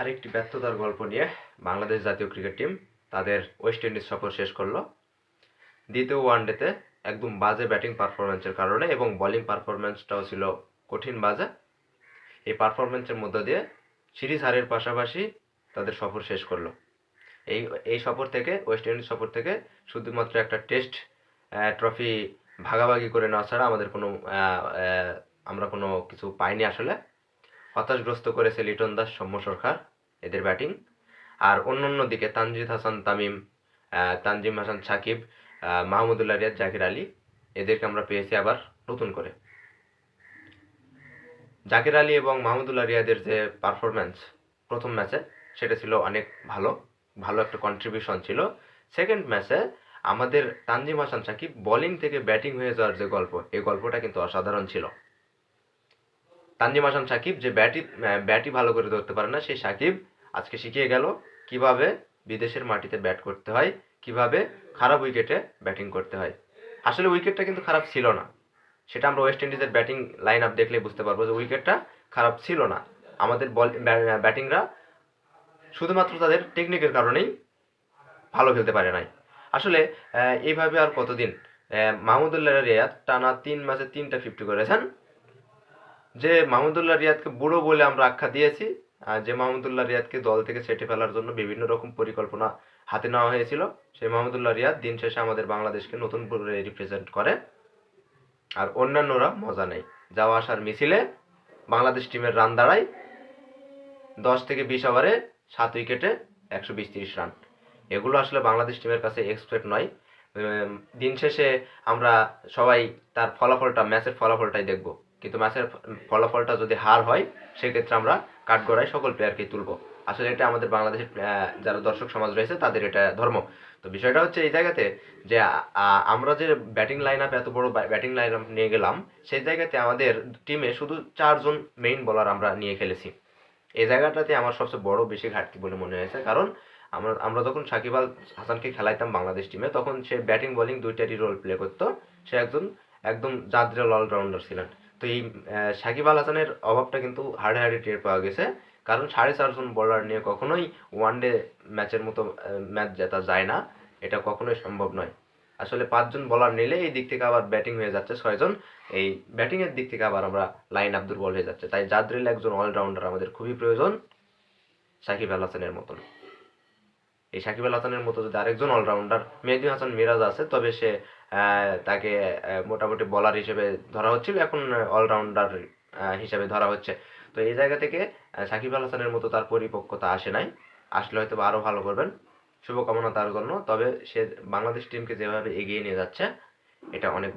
আরেকটি ব্যর্থতার গল্প নিয়ে বাংলাদেশ জাতীয় ক্রিকেট টিম তাদের ওয়েস্ট ইন্ডিজ সফর শেষ করলো। দ্বিতীয় ওয়ানডেতে একদম বাজে ব্যাটিং পারফরম্যান্সের কারণে এবং বোলিং পারফরম্যান্সটাও ছিল কঠিন বাজে। এই পারফরম্যান্সের মধ্য দিয়ে সিরিজ হারের পাশাপাশি তাদের সফর শেষ করলো। এই এই সফর থেকে, ওয়েস্ট ইন্ডিজ সফর থেকে শুধুমাত্র একটা টেস্ট ট্রফি ভাগাভাগি করে নেওয়া ছাড়া আমরা কোনো কিছু পাইনি। আসলে হতাশগ্রস্ত করেছে লিটন দাস, সৌম্য সরকার এদের ব্যাটিং। আর অন্য দিকে তানজিদ হাসান তামিম, তানজিম হাসান সাকিব, মাহমুদুল্লাহ রিয়াদ, জাকির আলী এদেরকে আমরা পেয়েছি আবার নতুন করে। জাকির আলী এবং মাহমুদুল্লাহ রিয়াদের যে পারফরম্যান্স প্রথম ম্যাচে, সেটা ছিল অনেক ভালো একটা কন্ট্রিবিউশন ছিল। সেকেন্ড ম্যাচে আমাদের তানজিম হাসান সাকিব বোলিং থেকে ব্যাটিং হয়ে যাওয়ার যে গল্প, এই গল্পটা কিন্তু অসাধারণ ছিল। তানজিম হাসান সাকিব যে ব্যাটই ভালো করে ধরতে পারে না, সেই সাকিব আজকে শিখিয়ে গেল কিভাবে বিদেশের মাটিতে ব্যাট করতে হয়, কিভাবে খারাপ উইকেটে ব্যাটিং করতে হয়। আসলে উইকেটটা কিন্তু খারাপ ছিল না, সেটা আমরা ওয়েস্ট ইন্ডিজের ব্যাটিং লাইন আপ দেখলে বুঝতে পারবো যে উইকেটটা খারাপ ছিল না। আমাদের ব্যাটিংরা শুধুমাত্র তাদের টেকনিকের কারণেই ভালো খেলতে পারে নাই। আসলে এইভাবে আর কতদিন? মাহমুদুল্লাহ রিয়াদ টানা 3 ম্যাচে 3টা 50 করেছেন। যে মাহমুদুল্লাহ রিয়াদকে বুড়ো বলে আমরা আখ্যা দিয়েছি, যে মাহমুদুল্লাহ রিয়াদকে দল থেকে ছেঁটে ফেলার জন্য বিভিন্ন রকম পরিকল্পনা হাতে নেওয়া হয়েছিল, সেই মাহমুদুল্লাহ রিয়াদ দিন শেষে আমাদের বাংলাদেশকে নতুন করে রিপ্রেজেন্ট করে। আর অন্যান্যরা মজা নেই। যাওয়া আসার মিছিলে বাংলাদেশ টিমের রান দাঁড়ায় 10 থেকে 20 ওভারে 7 উইকেটে 120-30 রান। এগুলো আসলে বাংলাদেশ টিমের কাছে এক্সপেক্ট নয়। দিন শেষে আমরা সবাই তার ম্যাচের ফলাফলটাই দেখব, কিন্তু ম্যাচের ফলাফলটা যদি হার হয়, সেক্ষেত্রে আমরা কাঠগড়ায় সকল প্লেয়ারকেই তুলব। আসলে এটা আমাদের বাংলাদেশের যারা দর্শক সমাজ রয়েছে তাদের এটা ধর্ম। তো বিষয়টা হচ্ছে এই জায়গাতে যে আমরা যে ব্যাটিং লাইন আপ, এত বড় ব্যাটিং লাইন আপ নিয়ে গেলাম, সেই জায়গাতে আমাদের টিমে শুধু 4 জন মেইন বোলার আমরা নিয়ে খেলেছি। এই জায়গাটাতে আমার সবচেয়ে বড় বেশি ঘাটতি বলে মনে হয়েছে। কারণ আমরা যখন সাকিব আল হাসানকে খেলাইতাম বাংলাদেশ টিমে, তখন সে ব্যাটিং বোলিং দুইটারই রোল প্লে করতো। সে একদম জাদ্রেল অলরাউন্ডার ছিলেন। তো এই সাকিব আল হাসানের অভাবটা কিন্তু হাড়ে হাড়ে টের পাওয়া গেছে। কারণ 4.5 জন বোলার নিয়ে কখনোই ওয়ানডে ম্যাচের মতো ম্যাচ জেতা যায় না, এটা কখনোই সম্ভব নয়। আসলে 5 জন বোলার নিলে এই দিক থেকে আবার ব্যাটিং হয়ে যাচ্ছে 6 জন, এই ব্যাটিং এর দিক থেকে আবার আমরা লাইন আপ দুর্বল হয়ে যাচ্ছে। তাই জাদ্রিল একজন অলরাউন্ডার আমাদের খুবই প্রয়োজন, সাকিব আল হাসানের মতন। এই সাকিব আল হাসানের মতো যদি আরেকজন অলরাউন্ডার মেহেদী হাসান মিরাজ আছে, তবে সে তাকে মোটামুটি বলার হিসেবে ধরা হচ্ছিল, এখন অলরাউন্ডার হিসেবে ধরা হচ্ছে। তো এই জায়গা থেকে সাকিব আল হাসানের মতো তার পরিপক্কতা আসে নাই। আসলে হয়তো আরও ভালো করবেন, শুভকামনা তার জন্য। তবে সে বাংলাদেশ টিমকে যেভাবে এগিয়ে নিয়ে যাচ্ছে, এটা অনেক